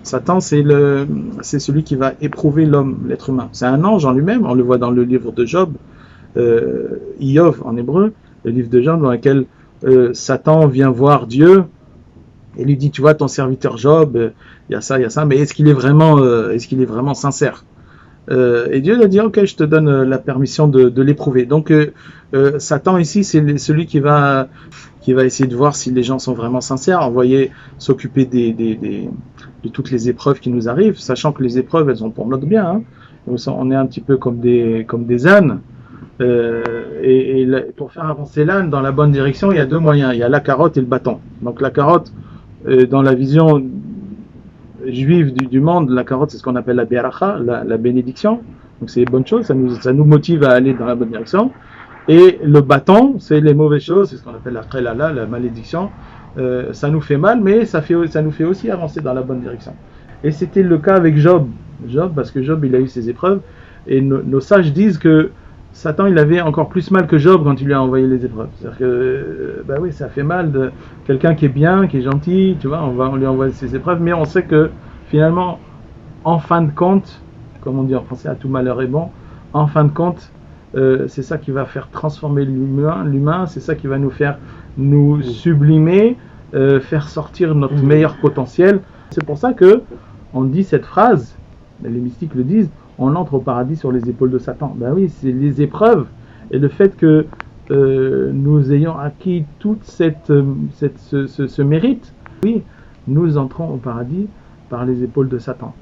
Satan, c'est celui qui va éprouver l'homme, l'être humain. C'est un ange en lui-même, on le voit dans le livre de Job, Iyov en hébreu, le livre de Job dans lequel Satan vient voir Dieu et lui dit, tu vois, ton serviteur Job, il y a ça, mais est-ce qu'il est vraiment sincère? Et Dieu a dit, ok, je te donne la permission de l'éprouver. Donc Satan ici, c'est celui qui va essayer de voir si les gens sont vraiment sincères, envoyer s'occuper de toutes les épreuves qui nous arrivent, sachant que les épreuves, elles sont pour notre bien. Hein. On est un petit peu comme des ânes. Pour faire avancer l'âne dans la bonne direction, il y a deux moyens. Il y a la carotte et le bâton. Donc la carotte, dans la vision juive du monde, la carotte, c'est ce qu'on appelle la beracha, la bénédiction. Donc c'est une bonne chose, ça nous motive à aller dans la bonne direction. Et le bâton, c'est les mauvaises choses, c'est ce qu'on appelle la prélala, la malédiction. Ça nous fait mal, mais ça nous fait aussi avancer dans la bonne direction. Et c'était le cas avec Job, parce que Job, il a eu ses épreuves. Et nos sages disent que Satan, il avait encore plus mal que Job quand il lui a envoyé les épreuves. C'est-à-dire que, oui, ça fait mal de quelqu'un qui est bien, qui est gentil, tu vois, on lui envoie ses épreuves, mais on sait que finalement, en fin de compte, comme on dit en français, à tout malheur est bon, en fin de compte, c'est ça qui va faire transformer l'humain, c'est ça qui va nous faire nous sublimer, faire sortir notre meilleur potentiel. C'est pour ça que on dit cette phrase, les mystiques le disent, on entre au paradis sur les épaules de Satan. Ben oui, c'est les épreuves et le fait que nous ayons acquis tout ce mérite. Oui, nous entrons au paradis par les épaules de Satan.